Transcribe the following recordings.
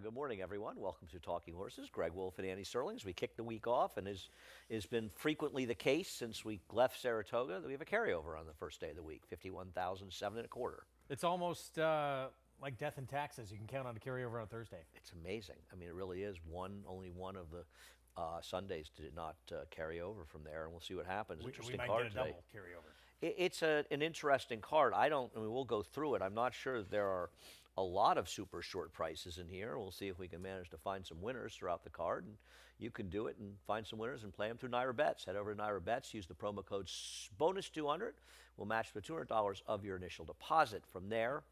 Good morning, everyone. Welcome to Talking Horses. Greg Wolf and Andy Serlings. We kicked the week off, and as has been frequently the case since we left Saratoga, that we have a carryover on the first day of the week, 51,007 and a quarter. It's almost like death and taxes. You can count on a carryover on Thursday. It's amazing. I mean, it really is. Only one of the Sundays did not carry over from there, and we'll see what happens. We Interesting might card get a today. double carryover. It's an interesting card. I mean, we'll go through it. I'm not sure that there are a lot of super short prices in here. We'll see if we can manage to find some winners throughout the card. And you can do it and find some winners and play them through Naira Bets. Head over to Naira Bets, use the promo code BONUS200. We'll match the $200 of your initial deposit. From there,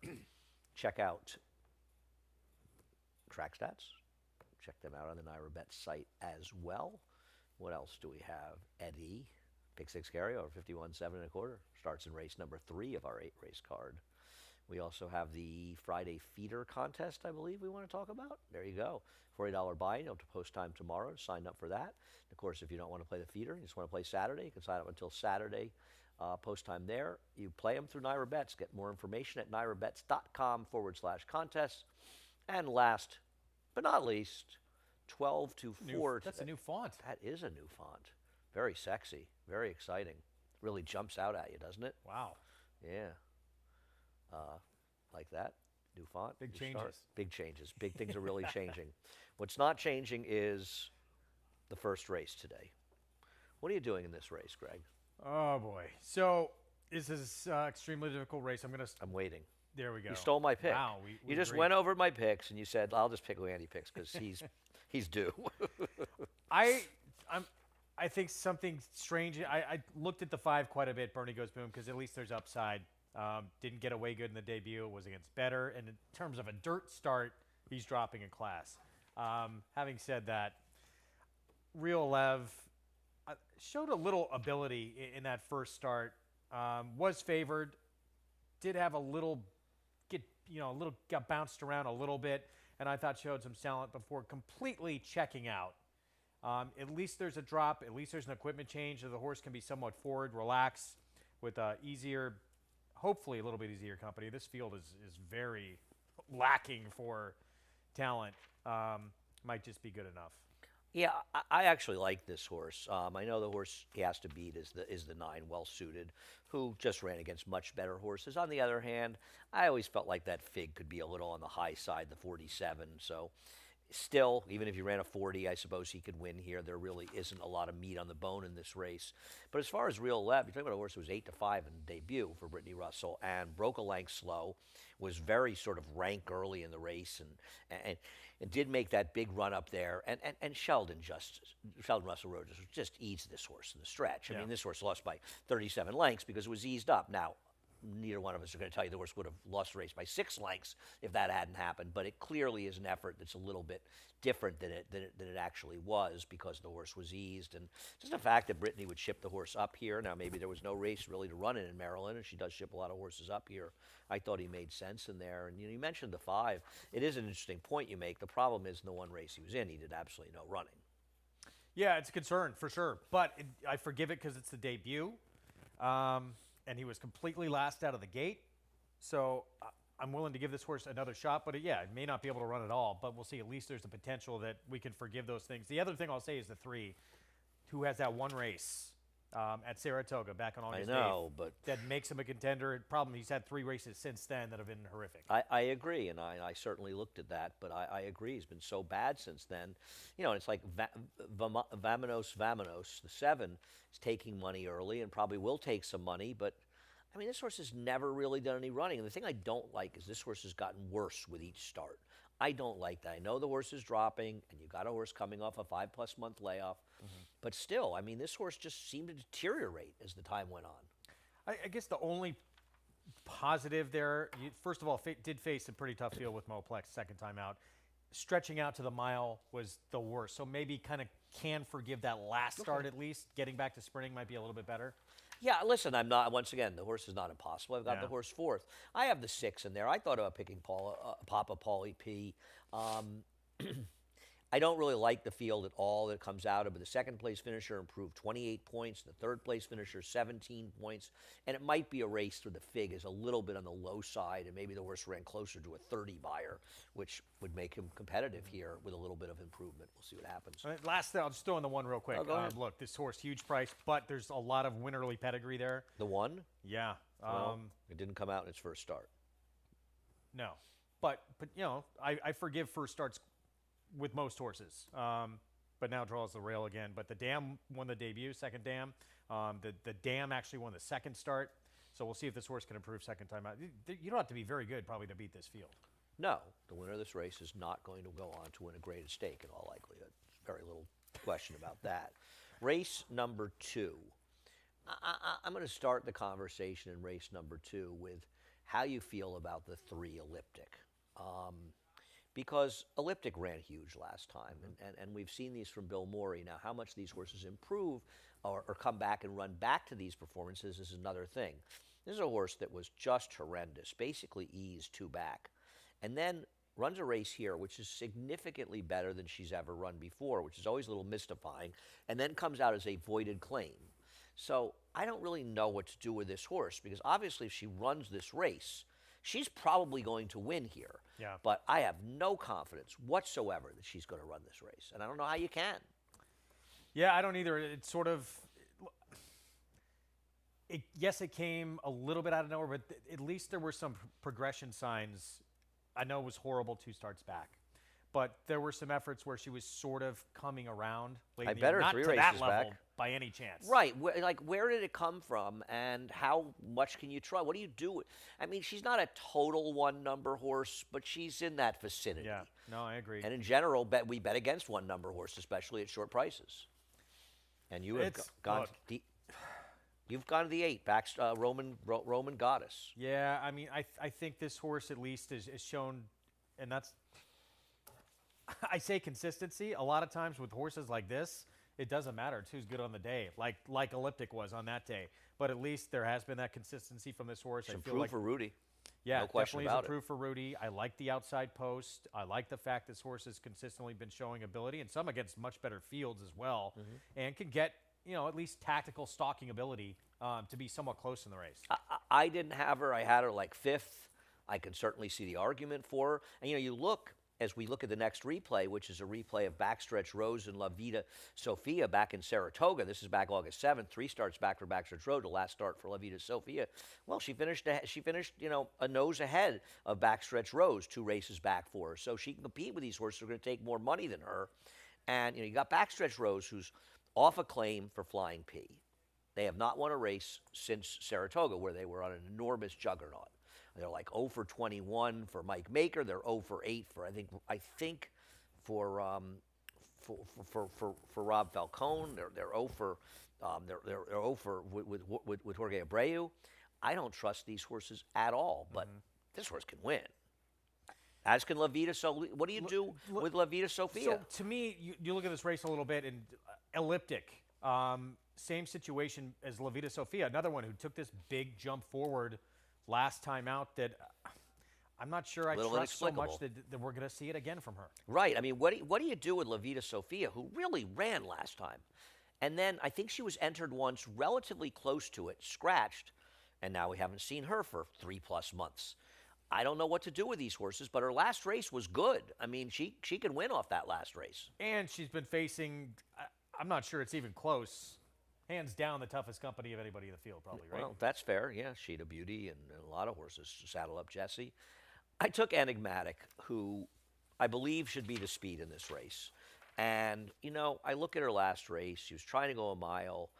check out track stats. Check them out on the Naira Bets site as well. What else do we have? Eddie. Pick six carryover, 51.7 and a quarter. Starts in race number 3 of our 8-race card. We also have the Friday feeder contest, I believe we want to talk about. There you go. $40 buy-in. You'll have to post time tomorrow to sign up for that. Of course, if you don't want to play the feeder, you just want to play Saturday, you can sign up until Saturday. Post time there. You play them through Naira Bets. Get more information at nairabets.com/contests. And last but not least, 12 to 4. That's a new font. That is a new font. Very sexy. Very exciting. Really jumps out at you, doesn't it? Wow. Yeah. Like that. New font. Big new changes. start. Big changes. Big things are really changing. What's not changing is the first race today. What are you doing in this race, Greg? Oh boy. So this is extremely difficult race. I'm waiting. There we go. You stole my pick. Wow. You just agreed. went over my picks and you said, I'll just pick who Andy picks because he's due. I think something strange. I looked at the 5 quite a bit. Bernie Goes Boom because at least there's upside. Didn't get away good in the debut. It was against better. And in terms of a dirt start, he's dropping in class. Having said that, Real Lev showed a little ability in that first start. Was favored. Did have a little got bounced around a little bit, and I thought showed some talent before completely checking out. At least there's a drop. At least there's an equipment change, so the horse can be somewhat forward, relax, with easier, hopefully a little bit easier company. This field is very lacking for talent. Might just be good enough. Yeah, I actually like this horse. I know the horse he has to beat is the 9, Well Suited, who just ran against much better horses. On the other hand, I always felt like that Fig could be a little on the high side, the 47. So still, even if you ran a 40, I suppose he could win here. There really isn't a lot of meat on the bone in this race. But as far as Real Lev, you're talking about a horse who was 8-5 in debut for Brittany Russell and broke a length slow, was very sort of rank early in the race and did make that big run up there. And Sheldon Russell Rhodes just eased this horse in the stretch. I mean, this horse lost by 37 lengths because it was eased up. Now, neither one of us are going to tell you the horse would have lost the race by 6 lengths if that hadn't happened, but it clearly is an effort that's a little bit different than it actually was because the horse was eased. And just the fact that Brittany would ship the horse up here, now maybe there was no race really to run in Maryland, and she does ship a lot of horses up here. I thought he made sense in there. And you mentioned the 5. It is an interesting point you make. The problem is in the one race he was in, he did absolutely no running. Yeah, it's a concern for sure, but I forgive it because it's the debut. And he was completely last out of the gate. So I'm willing to give this horse another shot. But, it may not be able to run at all. But we'll see. At least there's the potential that we can forgive those things. The other thing I'll say is the 3, who has that one race at Saratoga back on August 8th. But that makes him a contender. Problem, he's had 3 races since then that have been horrific. I agree, and I certainly looked at that, but I agree. He's been so bad since then. It's like Vamanos, the 7, is taking money early and probably will take some money, but I mean, this horse has never really done any running. And the thing I don't like is this horse has gotten worse with each start. I don't like that. I know the horse is dropping, and you got a horse coming off a 5+ month layoff, but still, I mean, this horse just seemed to deteriorate as the time went on. I guess the only positive there, first of all, did face a pretty tough field with Moplex second time out. Stretching out to the mile was the worst. So maybe kind of can forgive that last start at least. Getting back to sprinting might be a little bit better. Yeah, listen, once again, the horse is not impossible. I've got the horse 4th. I have the 6 in there. I thought about picking Papa Paulie P. I don't really like the field at all that comes out of it. The second place finisher improved 28 points. The third place finisher 17 points. And it might be a race where the fig is a little bit on the low side, and maybe the horse ran closer to a 30 buyer, which would make him competitive here with a little bit of improvement. We'll see what happens. All right, last thing, I'll just throw in the one real quick. Oh, go ahead. Look, this horse, huge price, but there's a lot of winnerly pedigree there. The one? Yeah. Well, it didn't come out in its first start. No. But you know, I forgive first starts with most horses. But now draws the rail again. But the Dam won the debut, second Dam. The Dam actually won the second start. So we'll see if this horse can improve second time out. You don't have to be very good probably to beat this field. No, the winner of this race is not going to go on to win a graded stake in all likelihood. Very little question about that. Race number 2. I'm going to start the conversation in race number 2 with how you feel about the 3 Elliptic. Because Elliptic ran huge last time, and we've seen these from Bill Morey. Now, how much these horses improve or come back and run back to these performances is another thing. This is a horse that was just horrendous, basically eased 2 back, and then runs a race here which is significantly better than she's ever run before, which is always a little mystifying, and then comes out as a voided claim. So I don't really know what to do with this horse, because obviously if she runs this race, she's probably going to win here. Yeah. But I have no confidence whatsoever that she's going to run this race. And I don't know how you can. Yeah, I don't either. It's sort of, yes, it came a little bit out of nowhere, but at least there were some progression signs. I know it was horrible 2 starts back, but there were some efforts where she was sort of coming around. Late I in the bet year. her Not 3 to races that level back. by any chance. Right. Where did it come from, and how much can you try? What do you do? I mean, she's not a total 1-number horse, but she's in that vicinity. Yeah, no, I agree. And in general, we bet against 1-number horse, especially at short prices. And you have gone you've gone to the 8, Roman Goddess. Yeah, I mean, I think this horse at least is shown, and that's, I say consistency. A lot of times with horses like this, it doesn't matter. It's who's good on the day, like Elliptic was on that day. But at least there has been that consistency from this horse. It's I feel improved like for Rudy. Yeah, No question definitely about is improved for Rudy. I like the outside post. I like the fact this horse has consistently been showing ability, and some against much better fields as well, and can get, you know, at least tactical stalking ability to be somewhat close in the race. I didn't have her. I had her like 5th. I can certainly see the argument for her. And, you know, you look, as we look at the next replay, which is a replay of Backstretch Rose and La Vida Sofia back in Saratoga. This is back August 7th. 3 starts back for Backstretch Rose, the last start for La Vida Sofia. Well, she finished, you know, a nose ahead of Backstretch Rose, 2 races back for her. So she can compete with these horses who are going to take more money than her. And, you know, you got Backstretch Rose, who's off a claim for Flying P. They have not won a race since Saratoga, where they were on an enormous juggernaut. They're like 0 for 21 for Mike Maker. They're 0 for 8 for I think for Rob Falcone. They're 0 for they're 0 for with Jorge Abreu. I don't trust these horses at all, but this horse can win. As can La Vida. So what do you do with La Vida Sofia? So to me, you look at this race a little bit, and Elliptic, same situation as La Vida Sofia, another one who took this big jump forward last time out that I'm not sure I trust so much that we're going to see it again from her. Right. I mean, what do you do with La Vida Sofia, who really ran last time? And then I think she was entered once relatively close to it, scratched, and now we haven't seen her for 3+ months. I don't know what to do with these horses, but her last race was good. I mean, she can win off that last race. And she's been facing, I'm not sure it's even close, hands down the toughest company of anybody in the field, probably, right? Well, that's fair. Yeah, Sheeta Beauty and a lot of horses saddle up Jesse. I took Enigmatic, who I believe should be the speed in this race. And, you know, I look at her last race. She was trying to go a mile.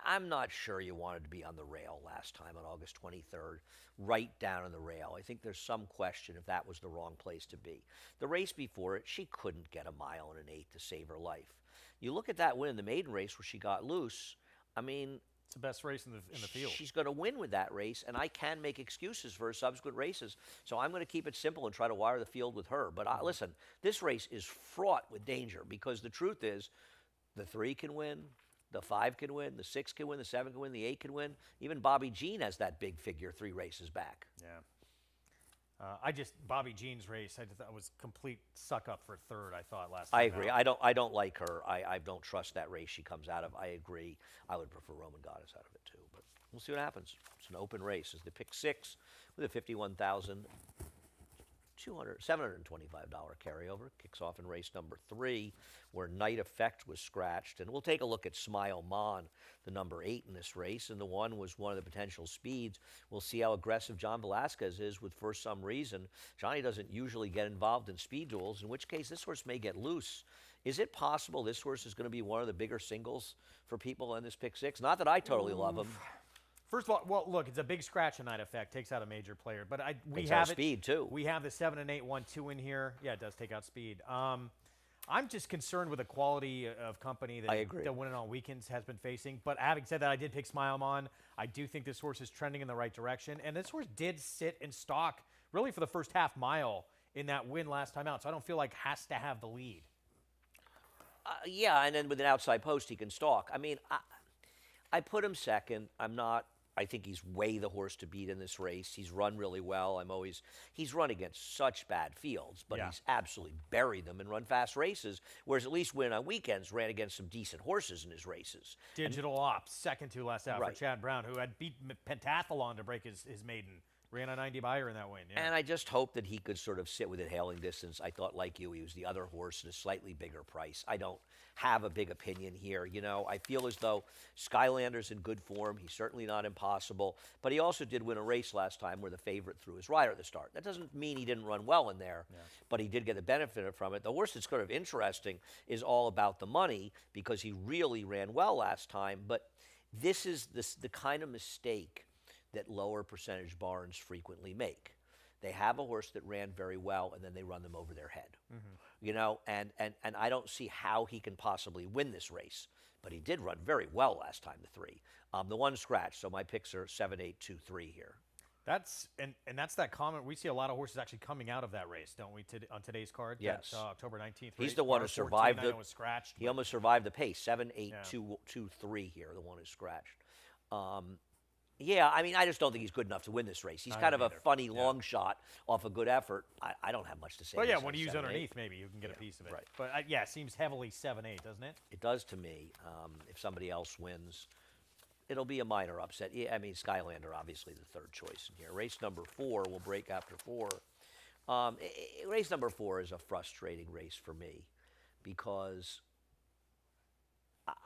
I'm not sure you wanted to be on the rail last time on August 23rd, right down on the rail. I think there's some question if that was the wrong place to be. The race before it, she couldn't get a mile and an 8 to save her life. You look at that win in the maiden race where she got loose, I mean, it's the best race in the field. She's going to win with that race, and I can make excuses for her subsequent races. So I'm going to keep it simple and try to wire the field with her. But listen, this race is fraught with danger, because the truth is the 3 can win, the 5 can win, the 6 can win, the 7 can win, the 8 can win. Even Bobby Jean has that big figure 3 races back. Yeah. Bobby Jean's race, I just thought was complete suck up for third. I thought last. I time agree. out. I don't like her. I don't trust that race she comes out of. I agree. I would prefer Roman Goddess out of it too, but we'll see what happens. It's an open race. It's the pick 6 with a $51,725 carryover. Kicks off in race number 3, where Night Effect was scratched. And we'll take a look at Smile Mon, the number 8 in this race, and the one was one of the potential speeds. We'll see how aggressive John Velasquez is with, for some reason. Johnny doesn't usually get involved in speed duels, in which case this horse may get loose. Is it possible this horse is going to be one of the bigger singles for people in this pick 6? Not that I totally love him. First of all, well, look, it's a big scratch in Night Effect. Takes out a major player, but we Takes have out speed too. We have the 7 and 8 1-2 in here. Yeah, it does take out speed. I'm just concerned with the quality of company that I agree. that winning on weekends has been facing. But having said that, I did pick Smile On. I do think this horse is trending in the right direction, and this horse did sit in stock really for the first half mile in that win last time out. So I don't feel like has to have the lead. Yeah, and then with an outside post, he can stalk. I mean, I put him second. I think he's way the horse to beat in this race. He's run really well. He's run against such bad fields, but he's absolutely buried them and run fast races, whereas at least Win on Weekends ran against some decent horses in his races. Digital Ops, second to last out Right. for Chad Brown, who had beat Pentathlon to break his maiden. Ran a 90 buyer in that win. Yeah. And I just hope that he could sort of sit within hailing distance. I thought, like you, he was the other horse at a slightly bigger price. I don't have a big opinion here. You know, I feel as though Skylander's in good form. He's certainly not impossible. But he also did win a race last time where the favorite threw his rider at the start. That doesn't mean he didn't run well in there, but he did get the benefit from it. The horse that's sort of interesting is All About the Money because he really ran well last time. But this is the kind of mistake that lower percentage barns frequently make. They have a horse that ran very well, and then they run them over their head. You know, and I don't see how he can possibly win this race. But he did run very well last time, the 3. The 1 scratch, so my picks are 7, 8, 2, 3 here. That's that comment. We see a lot of horses actually coming out of that race, don't we? On today's card, Yes. that, October 19th. He's race. the one Bar who survived 14, I know was scratched. He almost survived the pace. 7, 8, Yeah. 2, 2, 3 here, the one who's scratched. Yeah, I mean, I just don't think he's good enough to win this race. He's I kind of don't a either. funny long shot off a good effort. I don't have much to say. But yeah, against when him you at use 7, 8. underneath, maybe you can get a piece of it. right. But yeah, it seems heavily 7-8, doesn't it? It does to me. If somebody else wins, it'll be a minor upset. Yeah, I mean, Skylander, obviously the third choice in here. Race number 4 will break after 4. Race number 4 is a frustrating race for me because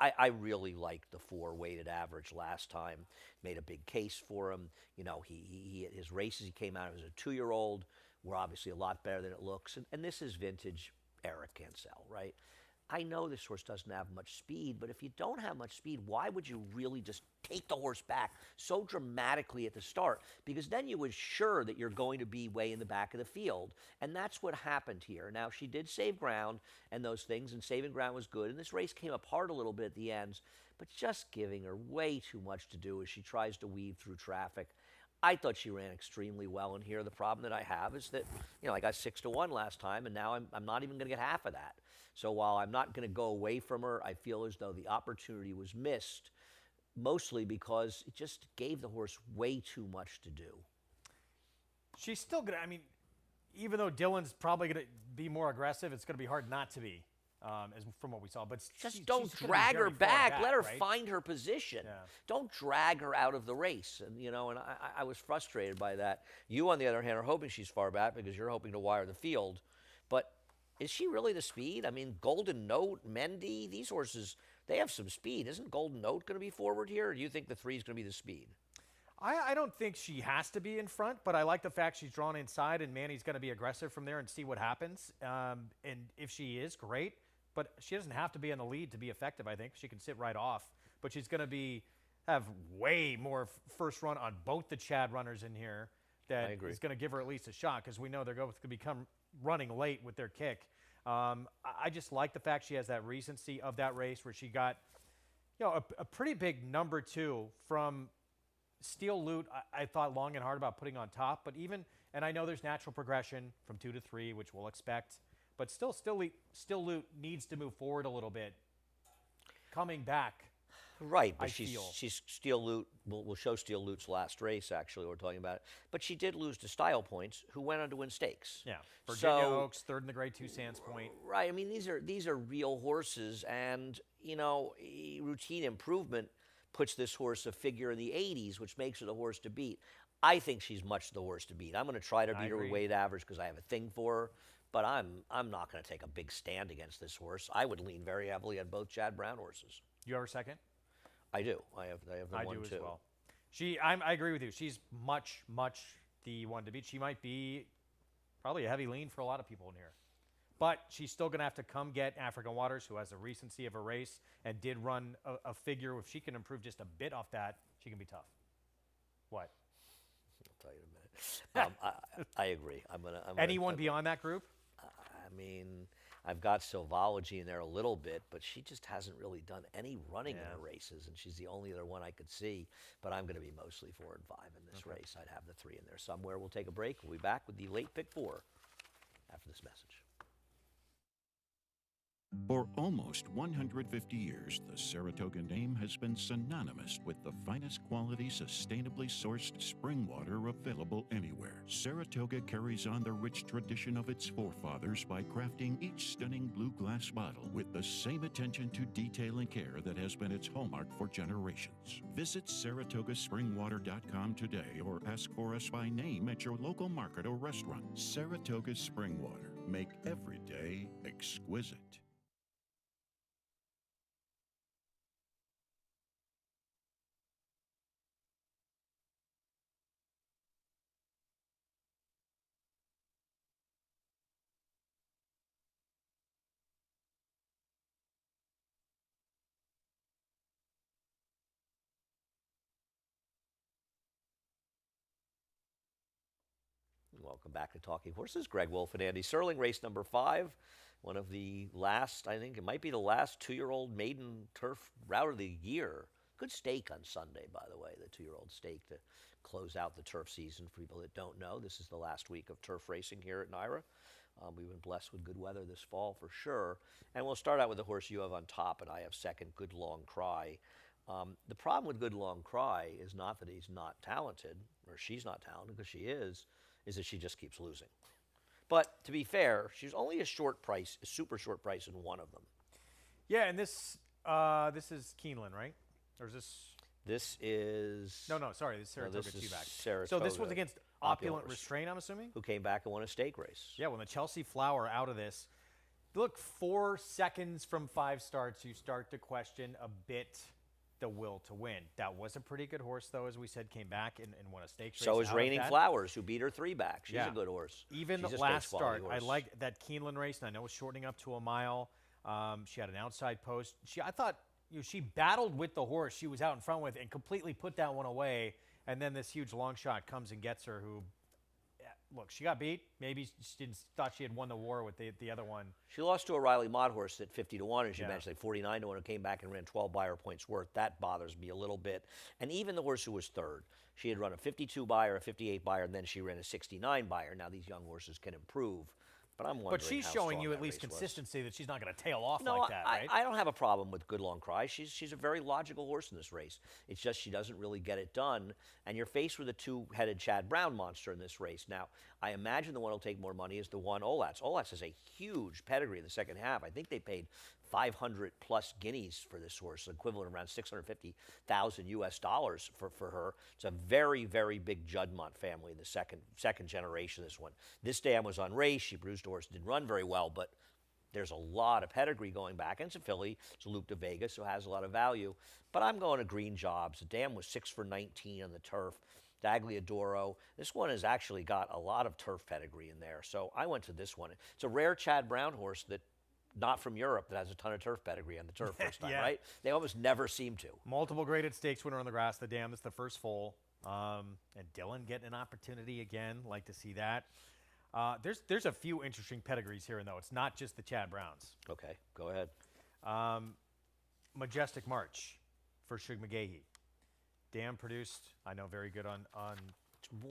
I really liked the 4 weighted average last time. Made a big case for him. You know, his races he came out as a 2-year-old were obviously a lot better than it looks. And this is vintage Eric Cancel, right? I know this horse doesn't have much speed, but if you don't have much speed, why would you really just take the horse back so dramatically at the start? Because then you assure that you're going to be way in the back of the field. And that's what happened here. Now, she did save ground and those things, and saving ground was good. And this race came apart a little bit at the ends, but just giving her way too much to do as she tries to weave through traffic. I thought she ran extremely well in here. The problem that I have is that, you know, I got 6-1 last time, and now I'm not even going to get half of that. So while I'm not going to go away from her, I feel as though the opportunity was missed, mostly because it just gave the horse way too much to do. She's still going to, I mean, even though Dylan's probably going to be more aggressive, it's going to be hard not to be, as from what we saw. But Just don't she's gonna be drag her very far back. Let her right? find her position. Yeah. Don't drag her out of the race. And, you know, and I was frustrated by that. You, on the other hand, are hoping she's far back because you're hoping to wire the field. But is she really the speed? I mean, Golden Note, Mendy, these horses, they have some speed. Isn't Golden Note going to be forward here, or do you think the 3 is going to be the speed? I don't think she has to be in front, but I like the fact she's drawn inside, and Manny's going to be aggressive from there and see what happens. And if she is, great. But she doesn't have to be in the lead to be effective, I think. She can sit right off. But she's going to have way more first run on both the Chad runners in here that is going to give her at least a shot because we know they're going to become running late with their kick. I just like the fact she has that recency of that race where she got, you know, a pretty big number 2 from Steel Loot. I thought long and hard about putting on top, but and I know there's natural progression from 2 to 3, which we'll expect, but Still Loot needs to move forward a little bit, coming back Right, but I feel. she's Steel Loot. We'll show Steel Loot's last race. Actually, we're talking about it. But she did lose to Style Points, who went on to win stakes. Yeah. Virginia So Oaks, third in the Grade 2 Sands Point. right, I mean these are real horses, and routine improvement puts this horse a figure in the 80s, which makes it a horse to beat. I think she's much the horse to beat. I'm going to try to I beat her with agree. weight average because I have a thing for her. But I'm not going to take a big stand against this horse. I would lean very heavily on both Chad Brown horses. You have her second? I do. I have the I one do as too. well. I agree with you. She's much the one to beat. She might be probably a heavy lean for a lot of people in here. But she's still going to have to come get African Waters, who has a recency of a race and did run a figure. If she can improve just a bit off that, she can be tough. What? I'll tell you in a minute. I agree. Anyone beyond that group? I mean, I've got Silvology in there a little bit, but she just hasn't really done any running in her races, and she's the only other one I could see. But I'm going to be mostly 4 and 5 in this race. I'd have the 3 in there somewhere. We'll take a break. We'll be back with the late pick 4 after this message. For almost 150 years, the Saratoga name has been synonymous with the finest quality, sustainably sourced spring water available anywhere. Saratoga carries on the rich tradition of its forefathers by crafting each stunning blue glass bottle with the same attention to detail and care that has been its hallmark for generations. Visit SaratogaSpringwater.com today or ask for us by name at your local market or restaurant. Saratoga Spring Water. Make every day exquisite. Welcome back to Talking Horses. Greg Wolf and Andy Serling, race number 5. One of the last, I think it might be the last 2-year-old maiden turf route of the year. Good stake on Sunday, by the way, the 2-year-old stake to close out the turf season. For people that don't know, this is the last week of turf racing here at NYRA. We've been blessed with good weather this fall for sure. And we'll start out with the horse you have on top and I have second, Good Long Cry. The problem with Good Long Cry is not that he's not talented, or she's not talented, because she is that she just keeps losing. But to be fair, she's only a short price, a super short price in one of them. Yeah, and this is Keeneland, right? Or is this? This is... No, sorry, this is Saratoga this is two-back. Saratoga, So this was against Opulent Restraint, I'm assuming? who came back and won a stake race. Yeah, when the Chelsea Flower out of this, look, 4 seconds from 5 starts, you start to question a bit the will to win. That was a pretty good horse, though, as we said, came back and won a stakes race. So is out of Raining that. Flowers, who beat her 3-back. She's Yeah. a good horse. Even She's a last stakes quality start, I horse. like that Keeneland race, and I know it's shortening up to a mile. She had an outside post. I thought she battled with the horse she was out in front with and completely put that one away. And then this huge long shot comes and gets her. Who, look, she got beat. Maybe she thought she had won the war with the other one. She lost to a Riley Mott horse at 50 to 1, as you Yeah. mentioned, like 49 to 1, who came back and ran 12 buyer points worth. That bothers me a little bit. And even the horse who was third, she had run a 52 buyer, a 58 buyer, and then she ran a 69 buyer. Now these young horses can improve. But I'm wondering But she's how showing strong you that at least race was. consistency that she's not going to tail off No, like that, right? I don't have a problem with Good Long Cry. She's a very logical horse in this race. It's just she doesn't really get it done. And you're faced with a 2-headed Chad Brown monster in this race. Now, I imagine the one who'll take more money is the one Olatz. Olatz has a huge pedigree in the second half. I think they paid 500 plus guineas for this horse, equivalent of around 650,000 US dollars for her. It's a very, very big Juddmonte family in the second generation, this one. This dam was on race. She bruised a horse, didn't run very well, but there's a lot of pedigree going back. And it's a filly. It's a Luke de Vega, so it has a lot of value. But I'm going to Green Jobs. The dam was 6 for 19 on the turf. Dagliadoro. This one has actually got a lot of turf pedigree in there. So I went to this one. It's a rare Chad Brown horse that not from Europe that has a ton of turf pedigree on the turf first time, Yeah. right? They almost never seem to. Multiple graded stakes winner on the grass. The dam is the first foal. And Dylan getting an opportunity again. Like to see that. There's a few interesting pedigrees here, though. It's not just the Chad Browns. Okay, go ahead. Majestic March for Shug McGahee. Dam produced, I know, very good on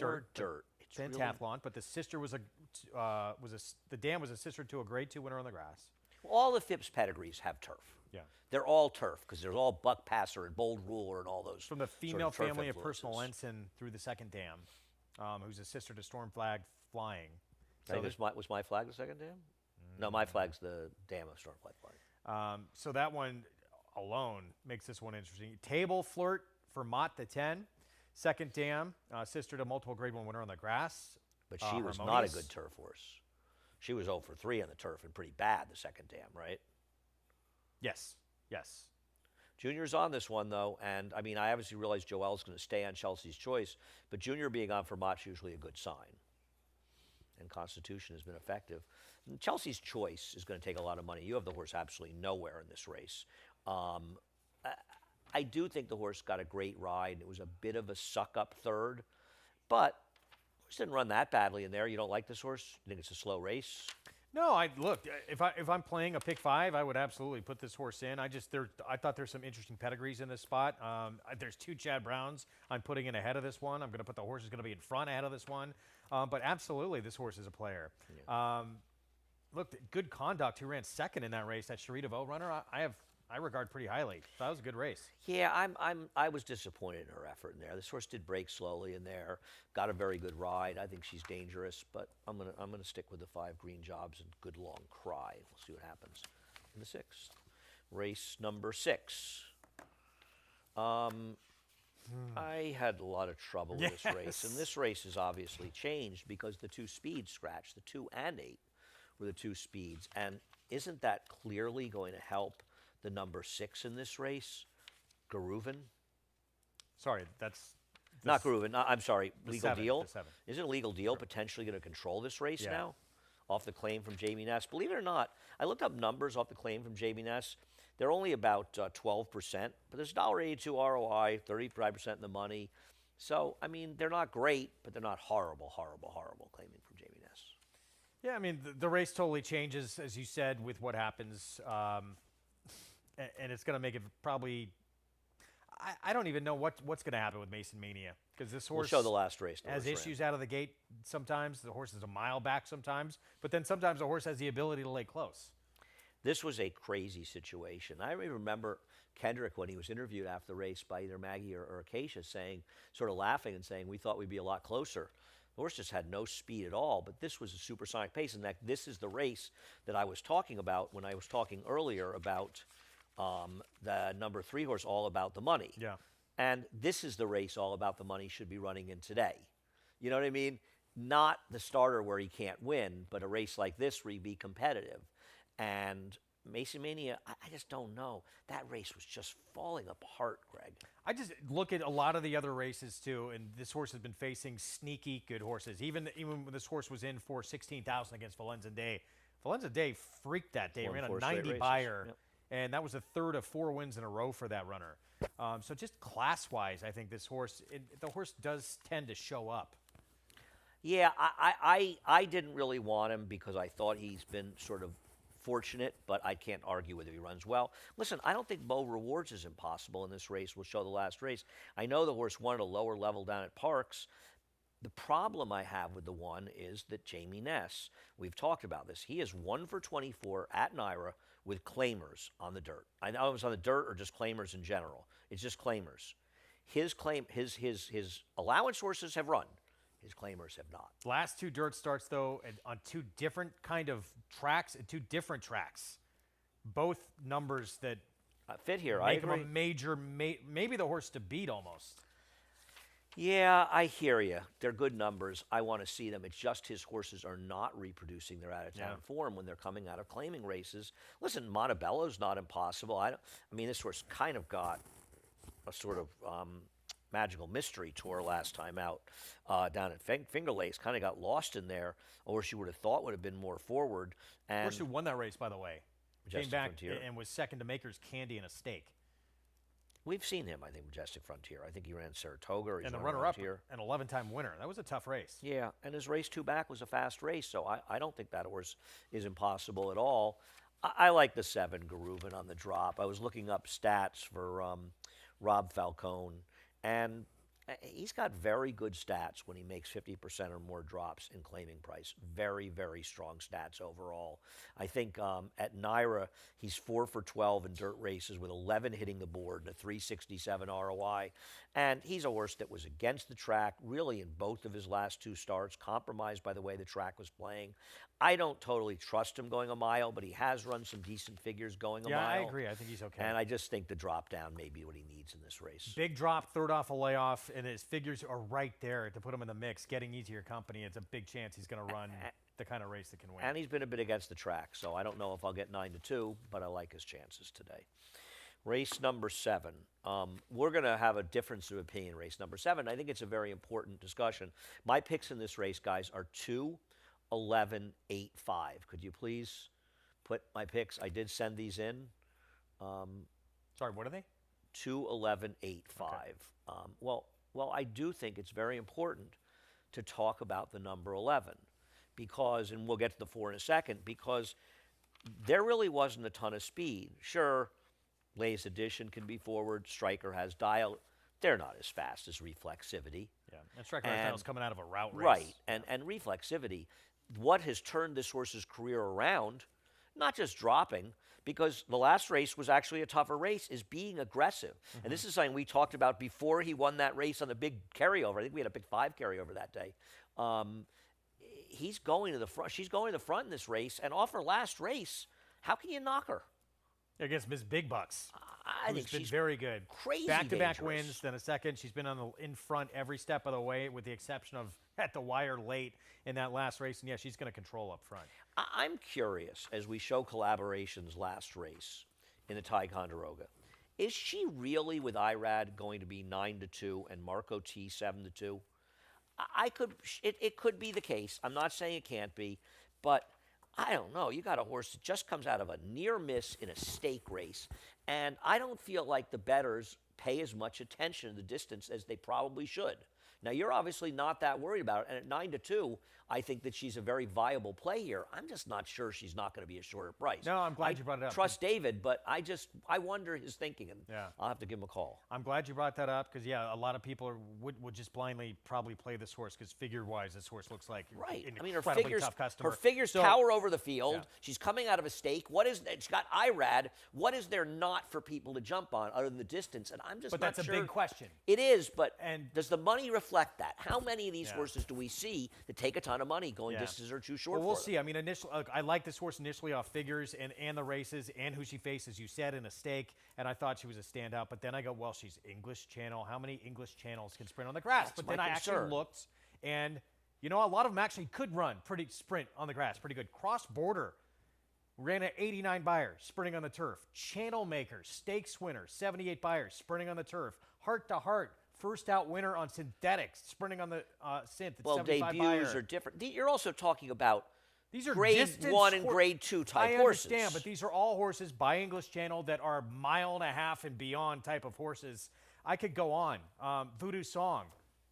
More dirt. It's pentathlon, but the sister the dam was a sister to a grade 2 winner on the grass. All the Phipps pedigrees have turf. Yeah. They're all turf because there's all Buck Passer and Bold Ruler and all those. From the sort female of turf family of Personal influences. Ensign through the second dam, who's a sister to Storm Flag Flying. I think was my flag the second dam? No, my flag's the dam of Storm Flag Flying. So that one alone makes this one interesting. Table Flirt for Mott the 10. Second dam, sister to multiple Grade 1 winner on the grass. But she was not a Harmonious. good turf horse. She was 0 for 3 on the turf and pretty bad the second dam, right? Yes. Yes. Junior's on this one, though, and I mean, I obviously realize Joel's going to stay on Chelsea's Choice, but Junior being on for Mott's usually a good sign. And Constitution has been effective. And Chelsea's Choice is going to take a lot of money. You have the horse absolutely nowhere in this race. I do think the horse got a great ride. It was a bit of a suck-up third, but the horse didn't run that badly in there. You don't like this horse? You think it's a slow race? No, I look. If I'm playing a pick 5, I would absolutely put this horse in. I thought there's some interesting pedigrees in this spot. There's 2 Chad Browns I'm putting in ahead of this one. I'm going to put the horse is going to be in front ahead of this one. But absolutely, this horse is a player. Yeah. Look, good conduct. Who ran second in that race? That Sharita Vo runner. I regard pretty highly. That was a good race. Yeah, I was disappointed in her effort in there. This horse did break slowly in there, got a very good ride. I think she's dangerous, but I'm gonna stick with the 5 Green Jobs and Good Long Cry. We'll see what happens in the 6th. Race number 6. I had a lot of trouble with this race, and this race has obviously changed because the 2 speeds scratched, the 2 and 8 were the 2 speeds, and isn't that clearly going to help the number 6 in this race, Garuvan? Sorry, that's Not Garuvan. I'm sorry, the Legal 7, Deal. the 7. Isn't Legal Deal potentially going to control this race Yeah. now? Off the claim from Jamie Ness. Believe it or not, I looked up numbers off the claim from Jamie Ness. They're only about 12%, but there's $1.82 ROI, 35% in the money. So, I mean, they're not great, but they're not horrible claiming from Jamie Ness. Yeah, I mean, the race totally changes, as you said, with what happens. And it's going to make it probably. I don't even know what's going to happen with Mason Mania because this We'll horse show the last race. the has horse ran. issues out of the gate sometimes. The horse is a mile back sometimes, but then sometimes the horse has the ability to lay close. This was a crazy situation. I remember Kendrick when he was interviewed after the race by either Maggie or Acacia saying, sort of laughing and saying, we thought we'd be a lot closer. The horse just had no speed at all, but this was a supersonic pace. And that this is the race that I was talking about when I was talking earlier about the number 3 horse, All About the Money. Yeah. And this is the race All About the Money should be running in today. You know what I mean? Not the starter where he can't win, but a race like this where he'd be competitive. And Mason Mania, I just don't know. That race was just falling apart, Greg. I just look at a lot of the other races too, and this horse has been facing sneaky good horses. Even when this horse was in for 16,000 against Valenza Day, Valenza Day freaked that day. Won Ran a 4 straight 90 races. buyer, Yep. and that was the 3rd of 4 wins in a row for that runner. So just class-wise, I think this horse, the horse does tend to show up. Yeah, I didn't really want him because I thought he's been sort of fortunate, but I can't argue whether he runs well. Listen, I don't think Beau Rewards is impossible in this race. We'll show the last race. I know the horse won at a lower level down at Parks. The problem I have with the one is that Jamie Ness, we've talked about this, he is 1 for 24 at Naira with claimers on the dirt. I know it was on the dirt or just claimers in general. It's just claimers. His allowance horses have run. His claimers have not. Last 2 dirt starts, though, on 2 different kind of tracks and 2 different tracks. Both numbers that Fit here, I make him agree. a major, maybe the horse to beat almost. Yeah, I hear you. They're good numbers. I want to see them. It's just his horses are not reproducing their out-of-town form when they're coming out of claiming races. Listen, Montebello's not impossible. I mean, this horse kind of got a sort of Magical Mystery Tour last time out down at Finger Lakes. Kind of got lost in there, or she would have thought would have been more forward. And Horse who won that race, by the way, Majestic came back Frontier. and was second to Maker's Candy and a Steak. We've seen him, I think, Majestic Frontier. I think he ran Saratoga. Or he's And the run runner-up, Frontier. an 11-time winner. That was a tough race. Yeah, and his race 2 back was a fast race, so I don't think that horse is impossible at all. I like the 7, Garuvan, on the drop. I was looking up stats for Rob Falcone, and He's got very good stats when he makes 50% or more drops in claiming price. Very, very strong stats overall. I think at Naira, he's 4 for 12 in dirt races with 11 hitting the board and a 367 ROI. And he's a horse that was against the track really in both of his last 2 starts, compromised by the way the track was playing. I don't totally trust him going a mile, but he has run some decent figures going a mile. Yeah, I agree. I think he's okay. And I just think the drop down may be what he needs in this race. Big drop, third off a layoff, and his figures are right there to put him in the mix. Getting easier company, it's a big chance he's going to run the kind of race that can win. And he's been a bit against the track, so I don't know if I'll get 9-2, but I like his chances today. Race number 7. We're going to have a difference of opinion. Race number 7. I think it's a very important discussion. My picks in this race, guys, are 2, 11, 8, 5. Could you please put my picks? I did send these in. Sorry, what are they? 2, 11, 8, 5. Okay. Well, I do think it's very important to talk about the number 11 because, and we'll get to the 4 in a second, because there really wasn't a ton of speed. Sure, Lay's Edition can be forward. Striker has Dial. They're not as fast as Reflexivity. Yeah, and Striker has Dial's coming out of a route race. Right, and Reflexivity, what has turned this horse's career around, not just dropping, because the last race was actually a tougher race, is being aggressive. And this is something we talked about before he won that race on the big carryover. I think we had a big 5 carryover that day. He's going to the front. She's going to the front in this race. And off her last race, how can you knock her? Against Ms. Big Bucks. I think been she's very good. Crazy Back-to-back dangerous. wins, then a second. She's been in front every step of the way, with the exception of at the wire late in that last race. And yeah, she's going to control up front. I'm curious, as we show Collaboration's last race in the Ticonderoga, is she really with IRAD going to be 9-2 and Marco T 7-2? It could be the case. I'm not saying it can't be, but I don't know. You got a horse that just comes out of a near miss in a stake race, and I don't feel like the bettors pay as much attention to the distance as they probably should. Now, you're obviously not that worried about it, and at 9-2, I think that she's a very viable play here. I'm just not sure she's not going to be a shorter price. No, I'm glad you brought it up. Trust David, but I wonder his thinking, and Yeah. I'll have to give him a call. I'm glad you brought that up because, yeah, a lot of people would just blindly probably play this horse because figure-wise, this horse looks like Right. an I mean, her incredibly figures, tough customer. her figures So- tower over the field. Yeah. She's coming out of a stake. She's got IRAD. What is there not for people to jump on other than the distance? And I'm just But not that's sure. a big question. It is, but And- does the money reflect that? How many of these Yeah. horses do we see that take a ton of money going Yeah. distances are too short Well, we'll for them? see. I mean, initially, I like this horse initially off figures and the races and who she faces, you said, in a stake, and I thought she was a standout. But then I go, well, she's English Channel. How many English Channels can sprint on the grass? That's but then my I actually concern. looked, and, a lot of them actually could run sprint on the grass, pretty good. Cross Border ran at 89 buyers, sprinting on the turf. Channel Maker, stakes winner, 78 buyers, sprinting on the turf. Heart to Heart, first out winner on synthetics, sprinting on the synth at Well, 75 debuts buyer. are different. You're also talking about These are grade distance 1 and grade 2 type I horses. understand, but these are all horses by English Channel that are mile and a half and beyond type of horses. I could go on. Voodoo Song,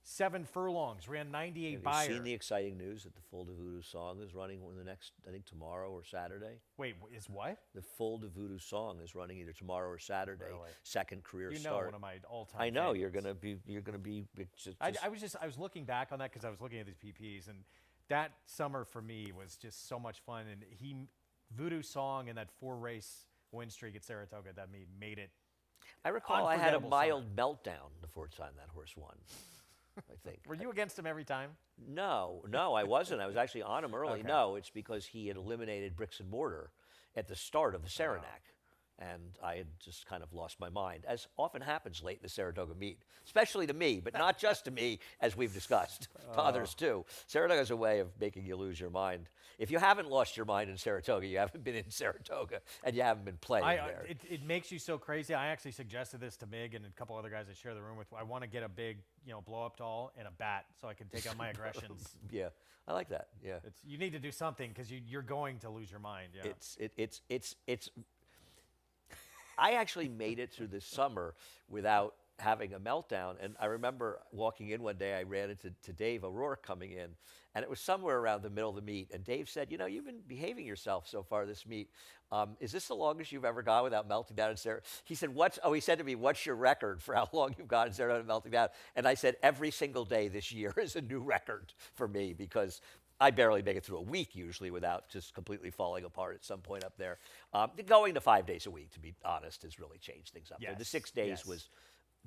7 furlongs, ran 98 Have buyer. you seen the exciting news that the Full de Voodoo Song is running in the next, I think, tomorrow or Saturday? Wait, is what? The Full de Voodoo Song is running either tomorrow or Saturday. Really? Second career You know, start. one of my all-time. I know favorites. you're gonna be. Just, I was looking back on that because I was looking at these PPs, and that summer for me was just so much fun. And Voodoo Song and that 4-race win streak at Saratoga that made it. I recall I had a unforgettable mild meltdown the first time that horse won. I think. Were you against him every time? No, I wasn't. I was actually on him early. Okay. No, it's because he had eliminated Bricks and Mortar at the start of the Saranac. And I had just kind of lost my mind, as often happens late in the Saratoga meet, especially to me, but not just to me, as we've discussed, to others too. Saratoga is a way of making you lose your mind. If you haven't lost your mind in Saratoga, you haven't been in Saratoga, and you haven't been playing there. It makes you so crazy. I actually suggested this to Mig and a couple other guys I share the room with. I want to get a big, blow-up doll and a bat so I can take on my aggressions. Yeah, I like that. Yeah, You need to do something because you're going to lose your mind. Yeah. it's. I actually made it through this summer without having a meltdown. And I remember walking in one day, I ran into Dave O'Rourke coming in, and it was somewhere around the middle of the meet. And Dave said, "You know, you've been behaving yourself so far this meet. Is this the longest you've ever gone without melting down in Saratoga?" He said, he said to me, "What's your record for how long you've gone in Saratoga without melting down?" And I said, "Every single day this year is a new record for me because I barely make it through a week usually without just completely falling apart at some point up there." Going to 5 days a week, to be honest, has really changed things up there. The 6 days yes. was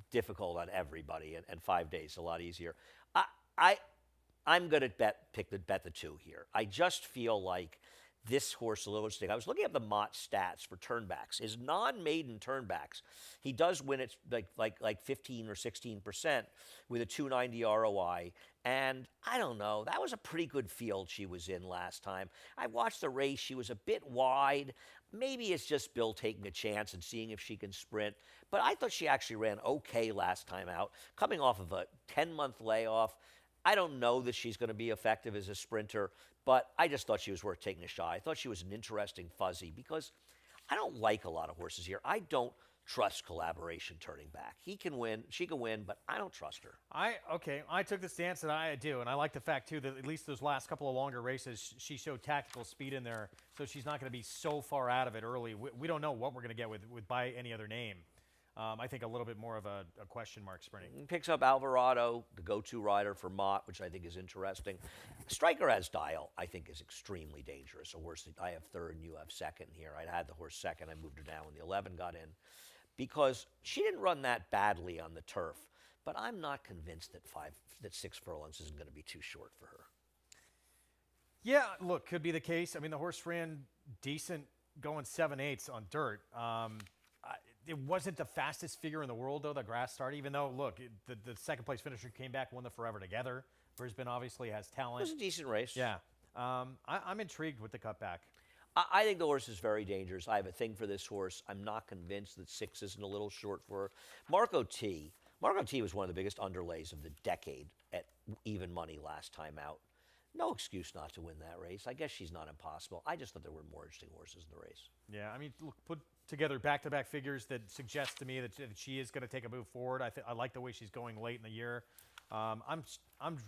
difficult on everybody, and 5 days a lot easier. I'm going to bet the 2 here. I just feel like this horse a little interesting. I was looking at the Mott stats for turnbacks. His non-maiden turnbacks, he does win it like 15 or 16% with a 290 ROI. And I don't know, that was a pretty good field she was in last time. I watched the race. She was a bit wide. Maybe it's just Bill taking a chance and seeing if she can sprint. But I thought she actually ran okay last time out, coming off of a 10-month layoff. I don't know that she's going to be effective as a sprinter, but I just thought she was worth taking a shot. I thought she was an interesting fuzzy because I don't like a lot of horses here. I don't trust Collaboration turning back. He can win, she can win, but I don't trust her. I took the stance that I do, and I like the fact too that at least those last couple of longer races, she showed tactical speed in there, so she's not going to be so far out of it early. We don't know what we're going to get with by any other name. I think a little bit more of a question mark sprinting. Picks up Alvarado, the go-to rider for Mott, which I think is interesting. Striker as Dial, I think, is extremely dangerous. A horse that I have third and you have second here. I had the horse second. I moved her down when the 11 got in because she didn't run that badly on the turf. But I'm not convinced that 6 furlongs isn't going to be too short for her. Yeah, look, could be the case. I mean, the horse ran decent going 7/8 on dirt. It wasn't the fastest figure in the world, though, the grass start, even though, look, the second-place finisher came back, won the Forever Together. Brisbane obviously has talent. It was a decent race. Yeah. I'm intrigued with the cutback. I think the horse is very dangerous. I have a thing for this horse. I'm not convinced that 6 isn't a little short for her. Marco T was one of the biggest underlays of the decade at even money last time out. No excuse not to win that race. I guess she's not impossible. I just thought there were more interesting horses in the race. Yeah, I mean, look, put together back-to-back figures that suggest to me that she is going to take a move forward. I like the way she's going late in the year. I'm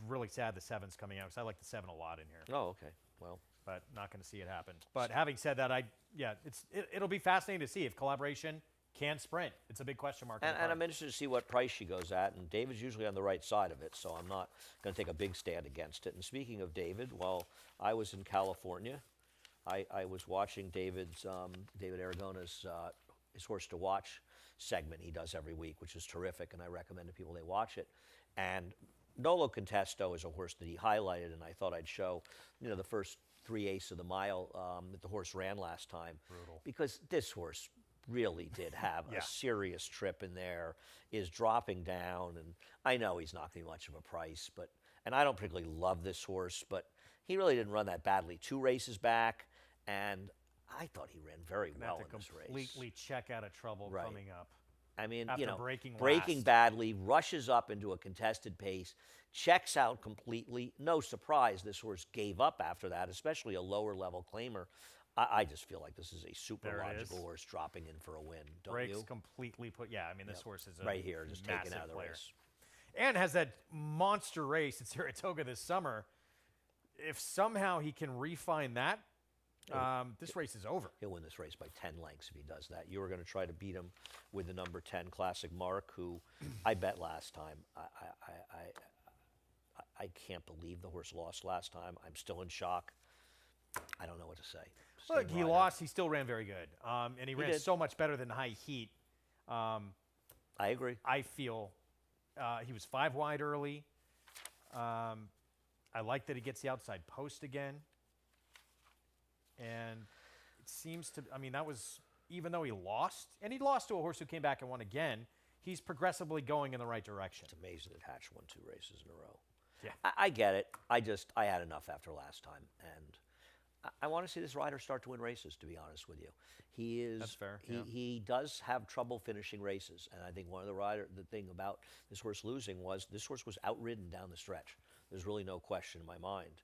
really sad the 7's coming out because I like the 7 a lot in here. Oh, okay. Well, but not going to see it happen. But having said that, it'll be fascinating to see if Collaboration can sprint. It's a big question mark. And I'm interested to see what price she goes at. And David's usually on the right side of it, so I'm not going to take a big stand against it. And speaking of David, while I was in California, I was watching David Aragona's his horse to watch segment he does every week, which is terrific, and I recommend to people they watch it. And Nolo Contesto is a horse that he highlighted, and I thought I'd show, the first 3/8 of the mile that the horse ran last time. Brutal. Because this horse really did have Yeah. a serious trip in there, is dropping down, and I know he's not going to be much of a price, and I don't particularly love this horse, but he really didn't run that badly 2 races back, and I thought he ran very well in this race. Completely check out of trouble Right. coming up. I mean, After breaking last. badly, rushes up into a contested pace, checks out completely. No surprise this horse gave up after that, especially a lower level claimer. I just feel like this is a super There it logical is. horse dropping in for a win, don't Breaks you? completely this horse is a Right here, just taken massive out of the player. race. And has that monster race at Saratoga this summer. If somehow he can refine that, this race is over. He'll win this race by 10 lengths if he does that. You were going to try to beat him with the number 10 Classic Mark, who I bet last time. I can't believe the horse lost last time. I'm still in shock. I don't know what to say. Look, Same he rider. lost. He still ran very good. And he ran did. so much better than high heat. I agree. I feel he was 5 wide early. I like that he gets the outside post again. And it seems to, that was, even though he lost to a horse who came back and won again, he's progressively going in the right direction. It's amazing that Hatch won 2 races in a row. Yeah. I get it. I had enough after last time. And I want to see this rider start to win races, to be honest with you. He is. That's fair, He does have trouble finishing races. And I think the thing about this horse losing was this horse was outridden down the stretch. There's really no question in my mind.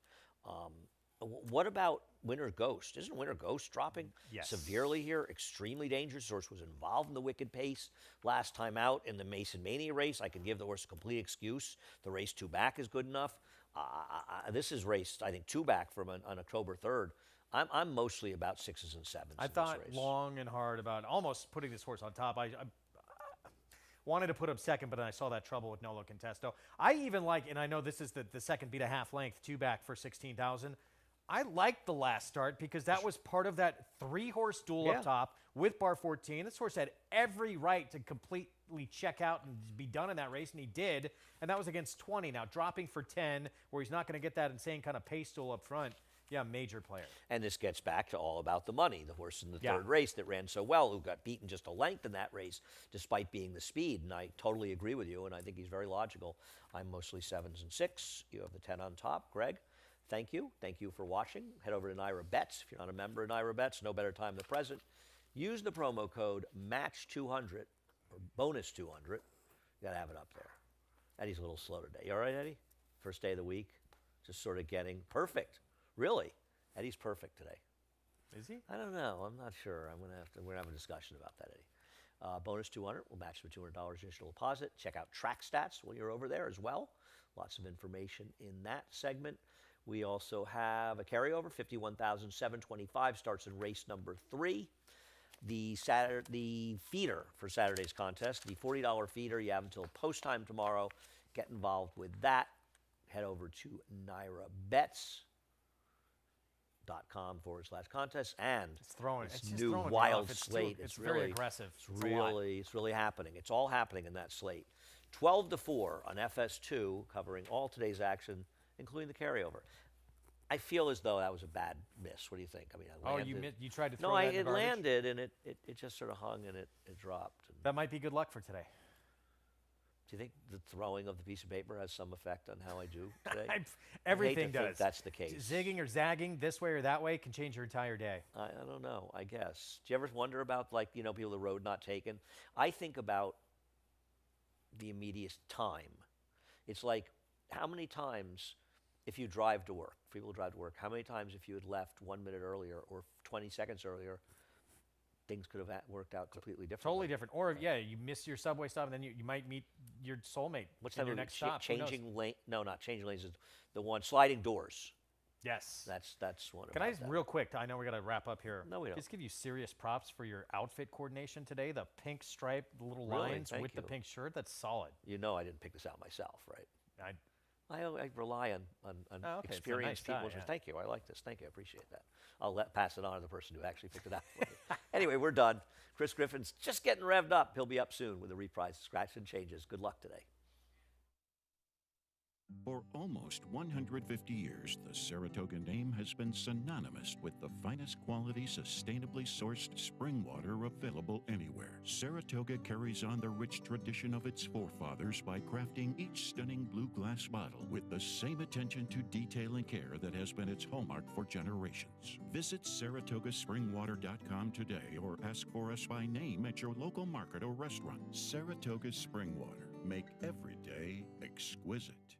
What about Winter Ghost? Isn't Winter Ghost dropping Yes. severely here? Extremely dangerous. The horse was involved in the Wicked Pace last time out in the Mason Mania race. I can give the horse a complete excuse. The race 2 back is good enough. This is raced, I think, 2 back from on October 3rd. I'm mostly about 6s and 7s. I in thought this race. long and hard about almost putting this horse on top. I wanted to put him second, but then I saw that trouble with Nolo Contesto. I even like, and I know this is the second beat a half length, 2 back for 16,000. I liked the last start because that was part of that 3-horse duel Yeah. up top with bar 14. This horse had every right to completely check out and be done in that race, and he did. And that was against 20. Now dropping for 10, where he's not going to get that insane kind of pace duel up front. Yeah, major player. And this gets back to all about the money. The horse in the Yeah. third race that ran so well, who got beaten just a length in that race, despite being the speed. And I totally agree with you, and I think he's very logical. I'm mostly 7s and 6. You have the 10 on top. Greg, thank you. Thank you for watching. Head over to Naira Bets. If you're not a member of Naira Bets, no better time than the present. Use the promo code MATCH200 or bonus 200. You got to have it up there. Eddie's a little slow today. You all right, Eddie? First day of the week. Just sort of getting perfect. Really? Eddie's perfect today. Is he? I don't know. I'm not sure. We're gonna have a discussion about that, Eddie. Bonus 200. We'll match the $200 initial deposit. Check out track stats while you're over there as well. Lots of information in that segment. We also have a carryover. 51,725 starts in race number 3. The feeder for Saturday's contest, the $40 feeder. You have until post time tomorrow. Get involved with that. Head over to nairabets.com/contest and It's throwing. this It's just new throwing me wild off. It's slate. It's very aggressive. It's It's a lot. really happening. It's all happening in that slate. 12 to 4 on FS2, covering all today's action, including the carryover. I feel as though that was a bad miss. What do you think? I mean, I Oh, landed. you tried to throw No, that in the it garbage? landed and it just sort of hung and it dropped. And That might be good luck for today. do you think the throwing of the piece of paper has some effect on how I do today? Everything think does. that's the case. Zigging or zagging this way or that way can change your entire day. I don't know. I guess. Do you ever wonder about, like, people the road not taken? I think about the immediate time. It's like, how many times, if you drive to work, people drive to work, how many times if you had left 1 minute earlier or 20 seconds earlier, things could have worked out completely differently? Totally different. Or, yeah, you miss your subway stop, and then you might meet your soulmate What's in that your movie? next stop. Who knows? Changing lane? No, not changing lanes. Is the one sliding doors. Yes. That's one. Can I about just, that. real quick, I know we got to wrap up here. No, we don't. Just give you serious props for your outfit coordination today. The pink stripe, the little Really? lines Thank with the you. pink shirt. That's solid. You know I didn't pick this out myself, right? I, I rely on Oh, okay. It's a experienced nice tie, people. yeah. Thank you. I like this. Thank you. I appreciate that. I'll pass it on to the person who actually picked it out for me. Anyway, we're done. Chris Griffin's just getting revved up. He'll be up soon with a reprise, scratch and changes. Good luck today. For almost 150 years, the Saratoga name has been synonymous with the finest quality, sustainably sourced spring water available anywhere. Saratoga carries on the rich tradition of its forefathers by crafting each stunning blue glass bottle with the same attention to detail and care that has been its hallmark for generations. Visit SaratogaSpringwater.com today or ask for us by name at your local market or restaurant. Saratoga Spring Water. Make every day exquisite.